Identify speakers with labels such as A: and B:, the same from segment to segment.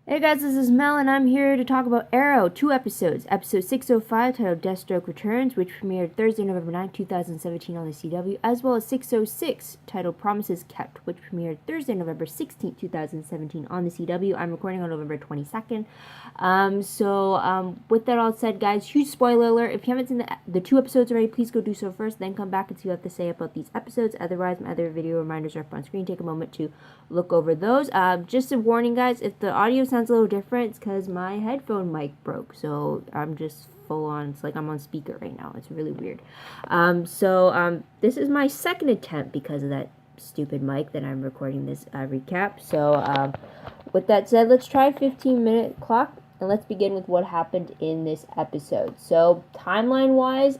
A: Hey guys, this is Mel, and I'm here to talk about Arrow, 2 episodes. Episode 605, titled Deathstroke Returns, which premiered Thursday, November 9, 2017 on the CW, as well as 606, titled Promises Kept, which premiered Thursday, November 16, 2017 on the CW. I'm recording on November 22nd. With that all said, guys, huge spoiler alert. If you haven't seen the 2 episodes already, please go do so first, then come back and see what I have to say about these episodes. Otherwise, my other video reminders are up on screen. Take a moment to look over those. Just a warning, guys, if the audio sounds a little different, it's because my headphone mic broke, so I'm just full on, it's like I'm on speaker right now. It's really weird. This is my second attempt because of that stupid mic that I'm recording this recap. With that said, let's try 15-minute clock, and let's begin with what happened in this episode. So, timeline-wise,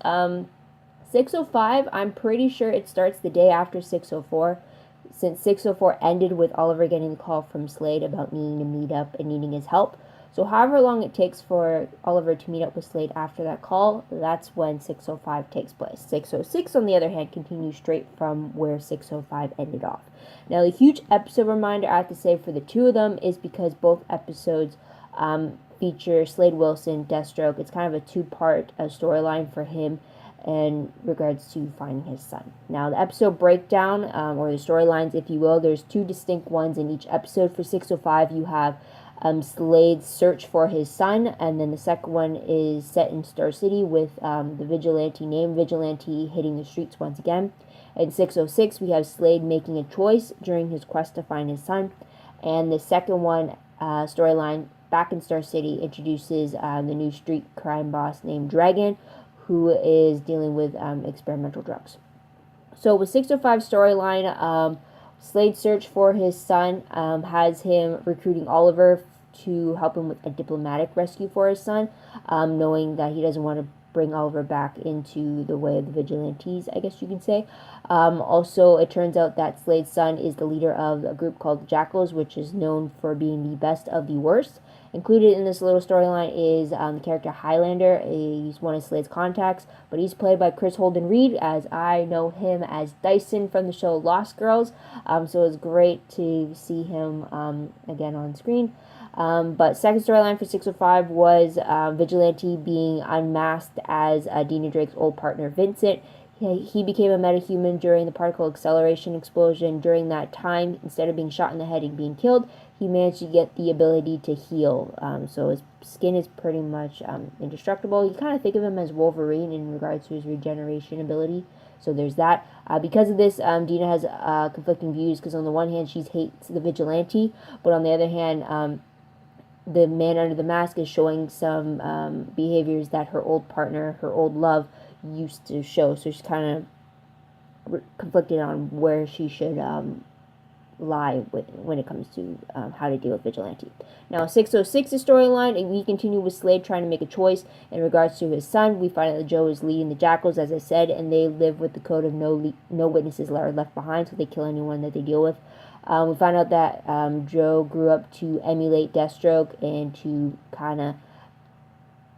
A: 605, I'm pretty sure it starts the day after 604, since 604 ended with Oliver getting the call from Slade about needing to meet up and needing his help. So however long it takes for Oliver to meet up with Slade after that call, that's when 605 takes place. 606, on the other hand, continues straight from where 605 ended off. Now, the huge episode reminder I have to say for the two of them is because both episodes feature Slade Wilson, Deathstroke. It's kind of a two-part storyline for him in regards to finding his son. Now, the episode breakdown, or the storylines, if you will, there's two distinct ones in each episode. For 605, you have Slade's search for his son, and then the second one is set in Star City with the vigilante named Vigilante hitting the streets once again. In 606, we have Slade making a choice during his quest to find his son, and the second one, storyline, back in Star City, introduces the new street crime boss named Dragon, who is dealing with experimental drugs. So with 605 storyline, Slade's search for his son has him recruiting Oliver to help him with a diplomatic rescue for his son, knowing that he doesn't want to bring Oliver back into the way of the vigilantes, I guess you can say. Also, it turns out that Slade's son is the leader of a group called the Jackals, which is known for being the best of the worst. Included in this little storyline is the character Highlander. He's one of Slade's contacts, but he's played by Chris Holden Reed, as I know him as Dyson from the show Lost Girls. So it's great to see him again on screen. But second storyline for 605 was Vigilante being unmasked as Dina Drake's old partner Vincent. He became a metahuman during the particle acceleration explosion. During that time, instead of being shot in the head and being killed, he managed to get the ability to heal. So his skin is pretty much indestructible. You kind of think of him as Wolverine in regards to his regeneration ability. So there's that. Because of this, Dina has conflicting views, because on the one hand, she hates the vigilante, but on the other hand, the man under the mask is showing some behaviors that her old partner, her old love, used to show. So she's kind of conflicted on where she should lie when it comes to how to deal with vigilante. Now, 606's storyline, and we continue with Slade trying to make a choice in regards to his son. We find out that Joe is leading the Jackals, as I said, and they live with the code of no witnesses are left behind, so they kill anyone that they deal with. We find out that Joe grew up to emulate Deathstroke and to kind of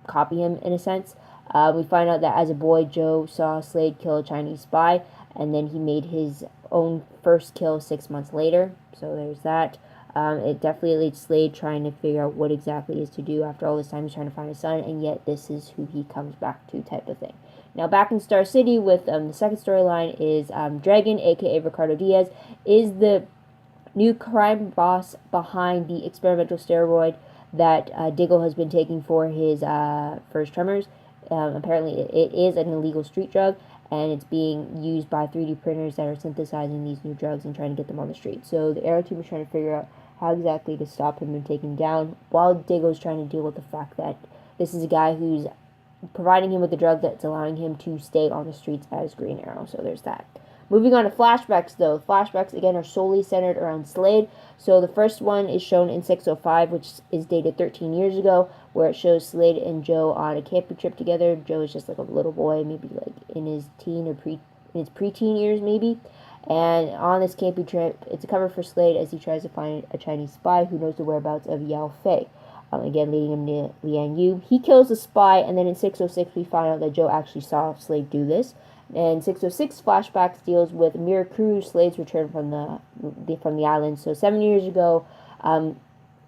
A: copy him in a sense. We find out that as a boy, Joe saw Slade kill a Chinese spy, and then he made his own first kill 6 months later. So there's that. It definitely leads Slade trying to figure out what exactly is to do after all this time. He's trying to find his son, and yet this is who he comes back to, type of thing. Now, back in Star City with the second storyline is Dragon, a.k.a. Ricardo Diaz, is the new crime boss behind the experimental steroid that Diggle has been taking for his tremors. Apparently, it is an illegal street drug, and it's being used by 3D printers that are synthesizing these new drugs and trying to get them on the street. So the Arrow team is trying to figure out how exactly to stop him and take him down, while Diggle is trying to deal with the fact that this is a guy who's providing him with the drug that's allowing him to stay on the streets as Green Arrow. So there's that. Moving on to flashbacks, though. Flashbacks, again, are solely centered around Slade. So the first one is shown in 605, which is dated 13 years ago, where it shows Slade and Joe on a camping trip together. Joe is just like a little boy, maybe like in his preteen years, maybe. And on this camping trip, it's a cover for Slade as he tries to find a Chinese spy who knows the whereabouts of Yao Fei. Again, leading him to Lian Yu. He kills the spy, and then in 606, we find out that Joe actually saw Slade do this. And 606 flashbacks deals with Mira Cruz, Slade's return from the island. So 7 years ago,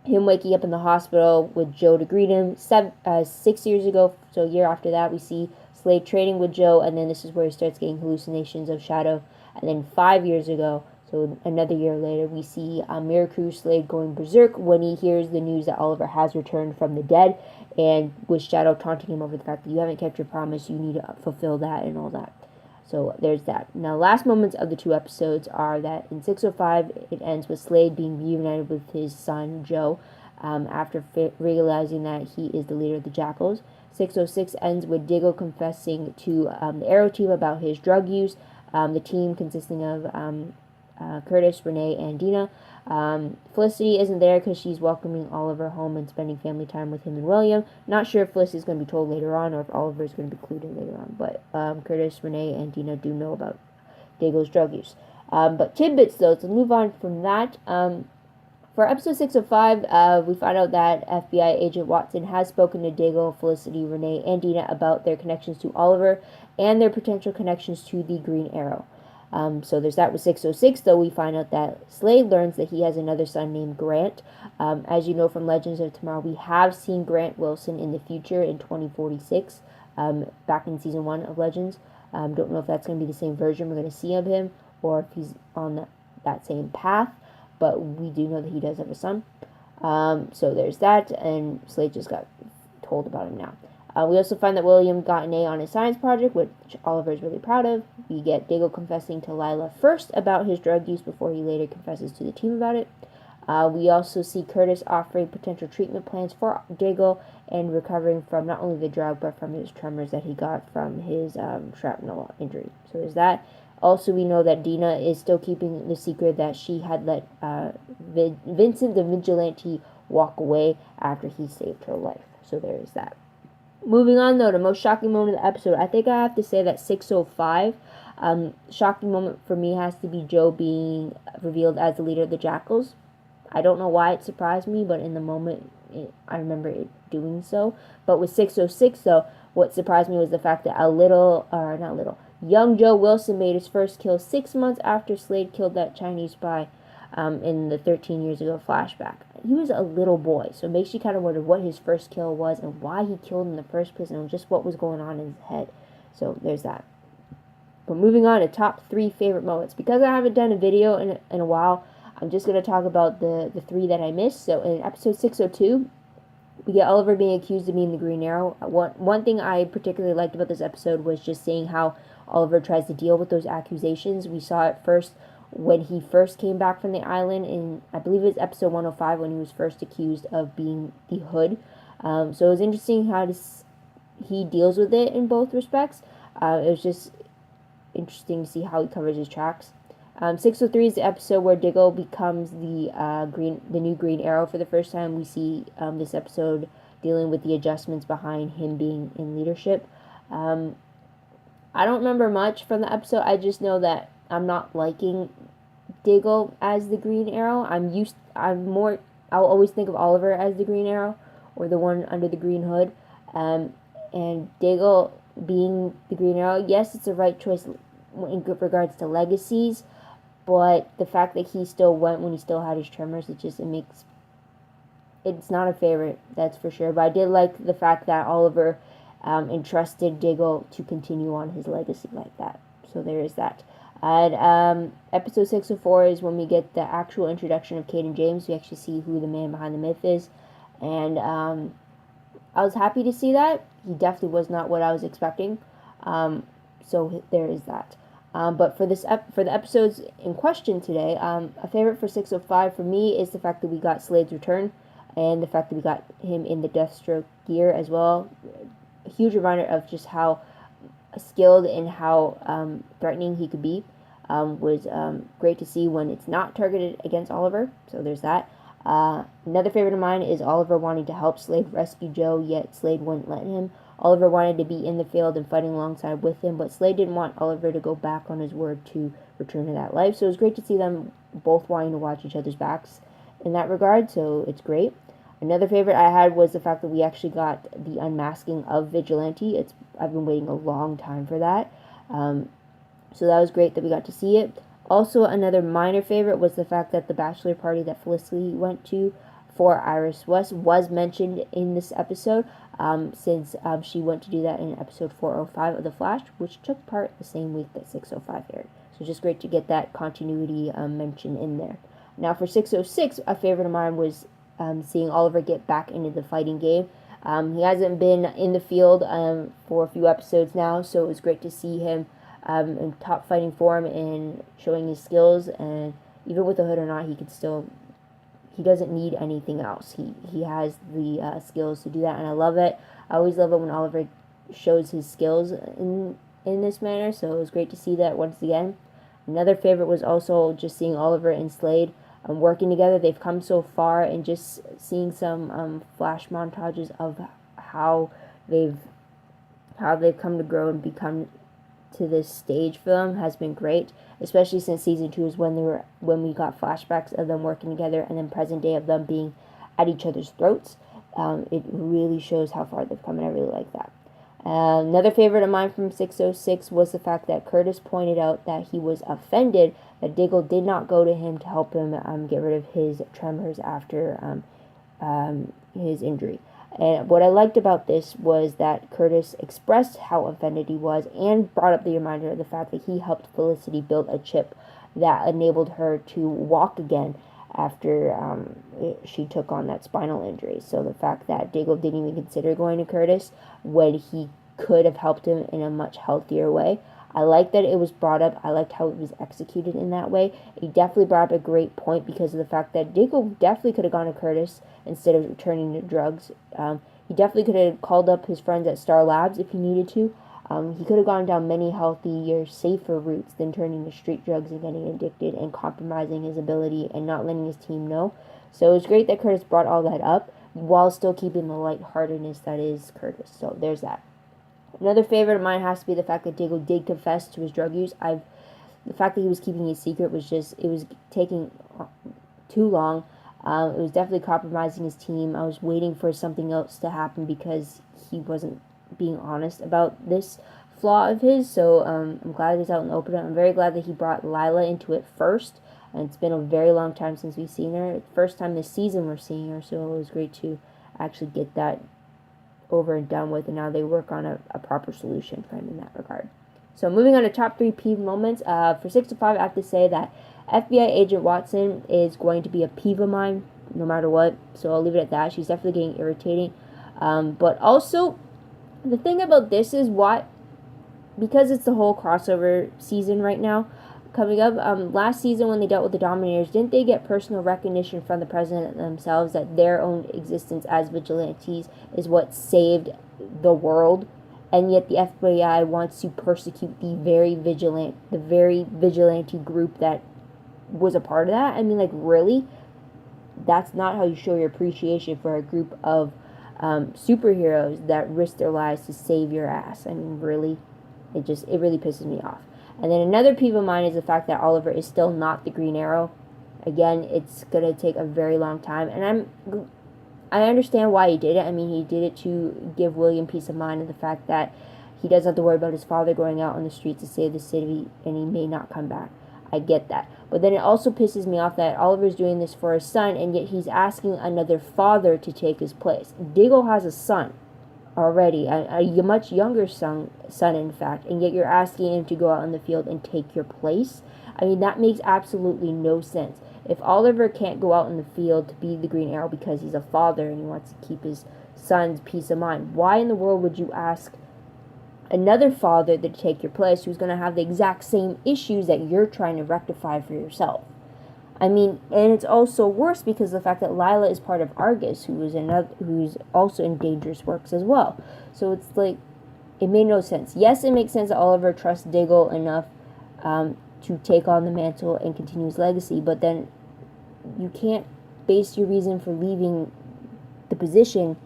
A: him waking up in the hospital with Joe to greet him. 6 years ago, so a year after that, we see Slade training with Joe, and then this is where he starts getting hallucinations of Shadow. And then 5 years ago, so another year later, we see Miracruz Slade going berserk when he hears the news that Oliver has returned from the dead, and with Shadow taunting him over the fact that you haven't kept your promise, you need to fulfill that and all that. So there's that. Now, last moments of the 2 episodes are that in 605, it ends with Slade being reunited with his son, Joe, after realizing that he is the leader of the Jackals. 606 ends with Diggle confessing to the Arrow team about his drug use. The team consisting of Curtis, Renee, and Dina. Felicity isn't there because she's welcoming Oliver home and spending family time with him and William. Not sure if Felicity's going to be told later on or if Oliver is going to be clued in later on. But Curtis, Renee, and Dina do know about Dago's drug use. But tidbits, though, to move on from that. For episode 605, we find out that FBI agent Watson has spoken to Dago, Felicity, Renee, and Dina about their connections to Oliver and their potential connections to the Green Arrow. So there's that with 606, though we find out that Slade learns that he has another son named Grant. As you know from Legends of Tomorrow, we have seen Grant Wilson in the future in 2046, back in Season 1 of Legends. Don't know if that's going to be the same version we're going to see of him, or if he's on that same path, but we do know that he does have a son. So there's that, and Slade just got told about him now. We also find that William got an A on his science project, which Oliver is really proud of. We get Diggle confessing to Lila first about his drug use before he later confesses to the team about it. We also see Curtis offering potential treatment plans for Diggle and recovering from not only the drug but from his tremors that he got from his shrapnel injury. So there's that. Also, we know that Dina is still keeping the secret that she had let Vincent the Vigilante walk away after he saved her life. So there is that. Moving on, though, the most shocking moment of the episode, I think I have to say that 605, shocking moment for me has to be Joe being revealed as the leader of the Jackals. I don't know why it surprised me, but in the moment, I remember it doing so. But with 606, though, what surprised me was the fact that young Joe Wilson made his first kill 6 months after Slade killed that Chinese spy in the 13 years ago flashback. He was a little boy, so it makes you kind of wonder what his first kill was and why he killed in the first place and just what was going on in his head. So there's that. But moving on to top 3 favorite moments. Because I haven't done a video in a while, I'm just going to talk about the 3 that I missed. So in episode 602, we get Oliver being accused of being the Green Arrow. One thing I particularly liked about this episode was just seeing how Oliver tries to deal with those accusations. We saw it first when he first came back from the island in, I believe it was episode 105, when he was first accused of being the Hood. So it was interesting how he deals with it in both respects. It was just interesting to see how he covers his tracks. 603 is the episode where Diggle becomes the new Green Arrow for the first time. We see this episode dealing with the adjustments behind him being in leadership. I don't remember much from the episode. I just know that I'm not liking Diggle as the Green Arrow. I'll always think of Oliver as the Green Arrow, or the one under the green hood. And Diggle being the Green Arrow, yes, it's the right choice in regards to legacies, but the fact that he still went when he still had his tremors, it's not a favorite, that's for sure. But I did like the fact that Oliver entrusted Diggle to continue on his legacy like that. So there is that. And episode 604 is when we get the actual introduction of Kate and James. We actually see who the man behind the myth is. And I was happy to see that. He definitely was not what I was expecting. So there is that. But for the episodes in question today, a favorite for 605 for me is the fact that we got Slade's return, and the fact that we got him in the Deathstroke gear as well. A huge reminder of just how skilled and how threatening he could be. Was great to see when it's not targeted against Oliver. So there's that. Another favorite of mine is Oliver wanting to help Slade rescue Joe, yet Slade wouldn't let him. Oliver wanted to be in the field and fighting alongside with him, but Slade didn't want Oliver to go back on his word to return to that life. So it was great to see them both wanting to watch each other's backs in that regard, so it's great. Another favorite I had was the fact that we actually got the unmasking of Vigilante. I've been waiting a long time for that. So that was great that we got to see it. Also, another minor favorite was the fact that the bachelor party that Felicity went to for Iris West was mentioned in this episode, since she went to do that in episode 405 of The Flash, which took part the same week that 605 aired. So just great to get that continuity mention in there. Now for 606, a favorite of mine was seeing Oliver get back into the fighting game. He hasn't been in the field for a few episodes now, so it was great to see him in top fighting form and showing his skills. And even with the hood or not, he doesn't need anything else. He has the skills to do that, and I love it. I always love it when Oliver shows his skills in this manner, so it was great to see that once again. Another favorite was also just seeing Oliver and Slade working together. They've come so far, and just seeing some flash montages of how they've come to grow and become to this stage for them has been great, especially since season 2 is when we got flashbacks of them working together, and then present day of them being at each other's throats. It really shows how far they've come, and I really like that. Another favorite of mine from 606 was the fact that Curtis pointed out that he was offended that Diggle did not go to him to help him get rid of his tremors after his injury. And what I liked about this was that Curtis expressed how offended he was and brought up the reminder of the fact that he helped Felicity build a chip that enabled her to walk again after she took on that spinal injury. So the fact that Diggle didn't even consider going to Curtis when he could have helped him in a much healthier way. I like that it was brought up. I liked how it was executed in that way. He definitely brought up a great point because of the fact that Diggle definitely could have gone to Curtis instead of turning to drugs. He definitely could have called up his friends at Star Labs if he needed to. He could have gone down many healthier, safer routes than turning to street drugs and getting addicted and compromising his ability and not letting his team know. So it was great that Curtis brought all that up while still keeping the lightheartedness that is Curtis. So there's that. Another favorite of mine has to be the fact that Diggle did confess to his drug use. The fact that he was keeping his secret was it was taking too long. It was definitely compromising his team. I was waiting for something else to happen because he wasn't being honest about this flaw of his. So I'm glad he's out in the open. I'm very glad that he brought Lila into it first. And it's been a very long time since we've seen her. First time this season we're seeing her, so it was great to actually get that over and done with, and now they work on a proper solution for him in that regard. So moving on to top 3 peeve moments. For 6 to 5, I have to say that FBI agent Watson is going to be a peeve of mine no matter what, so I'll leave it at that. She's definitely getting irritating. But also, the thing about this is because it's the whole crossover season right now, coming up, last season when they dealt with the Dominators, didn't they get personal recognition from the president themselves that their own existence as vigilantes is what saved the world? And yet the FBI wants to persecute the very vigilante group that was a part of that. I mean, like, really? That's not how you show your appreciation for a group of superheroes that risk their lives to save your ass. I mean, really? It really pisses me off. And then another peeve of mine is the fact that Oliver is still not the Green Arrow. Again, it's going to take a very long time. And I understand why he did it. I mean, he did it to give William peace of mind and the fact that he doesn't have to worry about his father going out on the streets to save the city and he may not come back. I get that. But then it also pisses me off that Oliver's doing this for his son, and yet he's asking another father to take his place. Diggle has a son already, a much younger son in fact, and yet you're asking him to go out in the field and take your place. I mean, that makes absolutely no sense. If Oliver can't go out in the field to be the Green Arrow because he's a father and he wants to keep his son's peace of mind, why in the world would you ask another father to take your place who's going to have the exact same issues that you're trying to rectify for yourself? I mean, and it's also worse because of the fact that Lila is part of Argus, who's also in Dangerous Works as well. So it's like, it made no sense. Yes, it makes sense that Oliver trusts Diggle enough to take on the mantle and continue his legacy, but then you can't base your reason for leaving the position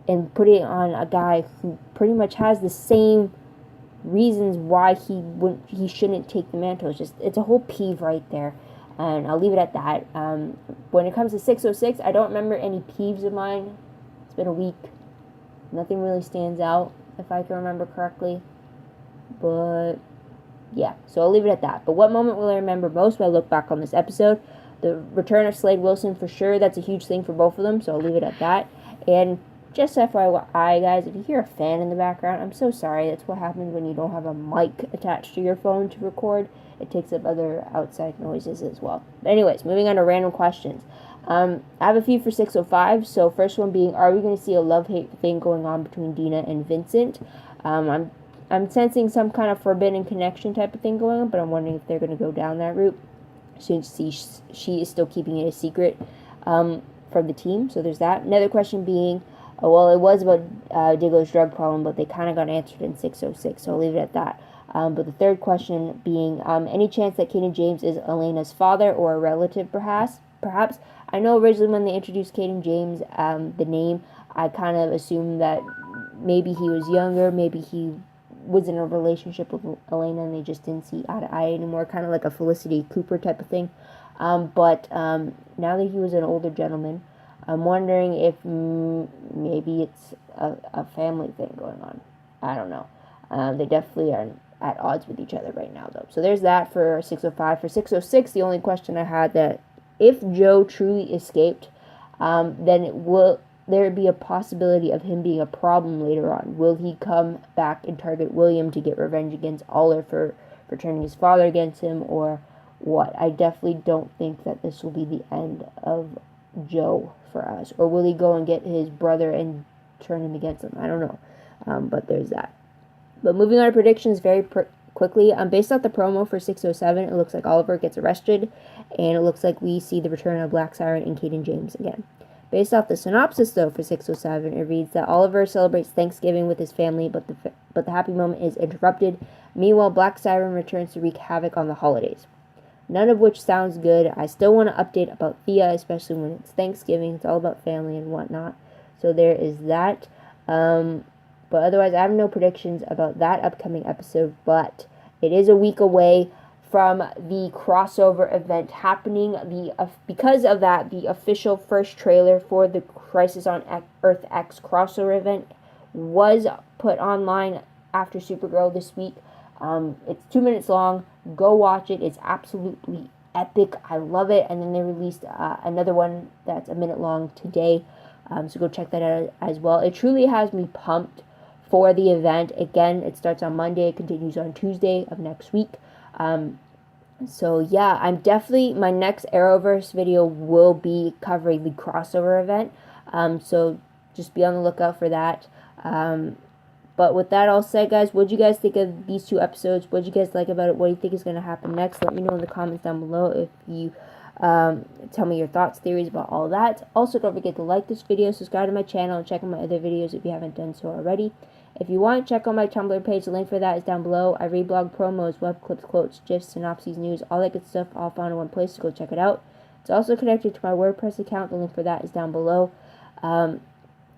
A: and put it on a guy who pretty much has the same reasons why he shouldn't take the mantle. It's a whole peeve right there. And I'll leave it at that. When it comes to 606, I don't remember any peeves of mine. It's been a week. Nothing really stands out, if I can remember correctly. But, yeah. So I'll leave it at that. But what moment will I remember most when I look back on this episode? the return of Slade Wilson for sure. That's a huge thing for both of them, so I'll leave it at that. And just FYI, guys, if you hear a fan in the background, I'm so sorry. That's what happens when you don't have a mic attached to your phone to record. It takes up other outside noises as well. But anyways, moving on to random questions. I have a few for 605. So first one being, are we going to see a love-hate thing going on between Dina and Vincent? I'm sensing some kind of forbidden connection type of thing going on, but I'm wondering if they're going to go down that route, since she is still keeping it a secret from the team. So there's that. Another question being, well, it was about Diggo's drug problem, but they kind of got answered in 606, so I'll leave it at that. But the third question being, any chance that Caden James is Elena's father or a relative, perhaps? I know originally when they introduced Caden James, the name, I kind of assumed that maybe he was younger, maybe he was in a relationship with Elena and they just didn't see eye to eye anymore, kind of like a Felicity Cooper type of thing. But now that he was an older gentleman, I'm wondering if maybe it's a family thing going on. I don't know. They definitely are at odds with each other right now, though. So there's that for 605. For 606, the only question I had, that if Joe truly escaped, then will there be a possibility of him being a problem later on? Will he come back and target William to get revenge against Aller for turning his father against him, or what? I definitely don't think that this will be the end of Joe for us. Or will he go and get his brother and turn him against him? I don't know. But there's that. But moving on to predictions very quickly. Based off the promo for 607, it looks like Oliver gets arrested, and it looks like we see the return of Black Siren and Caden James again. Based off the synopsis, though, for 607, it reads that Oliver celebrates Thanksgiving with his family, but the happy moment is interrupted. Meanwhile, Black Siren returns to wreak havoc on the holidays. None of which sounds good. I still want to update about Thea, especially when it's Thanksgiving. It's all about family and whatnot. So there is that. But otherwise, I have no predictions about that upcoming episode, but it is a week away from the crossover event happening. Because of that, the official first trailer for the Crisis on Earth X crossover event was put online after Supergirl this week. It's 2 minutes long. Go watch it. It's absolutely epic. I love it. And then they released another one that's a minute long today. So go check that out as well. It truly has me pumped for the event. Again, it starts on Monday. It continues on Tuesday of next week. So yeah, I'm definitely, my next Arrowverse video will be covering the crossover event. So just be on the lookout for that. But with that all said, guys, what did you guys think of these 2 episodes? What did you guys like about it? What do you think is going to happen next? Let me know in the comments down below if you tell me your thoughts, theories about all that. Also, don't forget to like this video, subscribe to my channel, and check out my other videos if you haven't done so already. If you want, check out my Tumblr page. The link for that is down below. I read blog promos, web clips, quotes, gifs, synopses, news, all that good stuff, all found in one place, so go check it out. It's also connected to my WordPress account. The link for that is down below.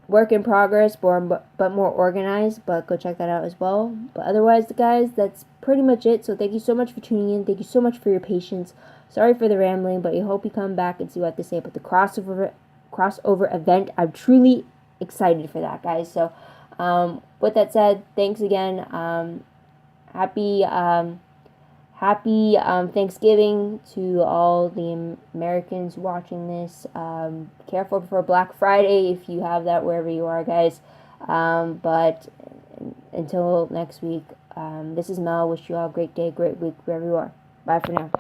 A: Work in progress, but more organized, but go check that out as well. But otherwise, guys, that's pretty much it. So thank you so much for tuning in. Thank you so much for your patience. Sorry for the rambling, but I hope you come back and see what I have to say about the crossover event. I'm truly excited for that, guys. So with that said, thanks again. Happy Thanksgiving to all the Americans watching this. Careful for Black Friday if you have that wherever you are, guys. But until next week, this is Mel. Wish you all a great day, great week, wherever you are. Bye for now.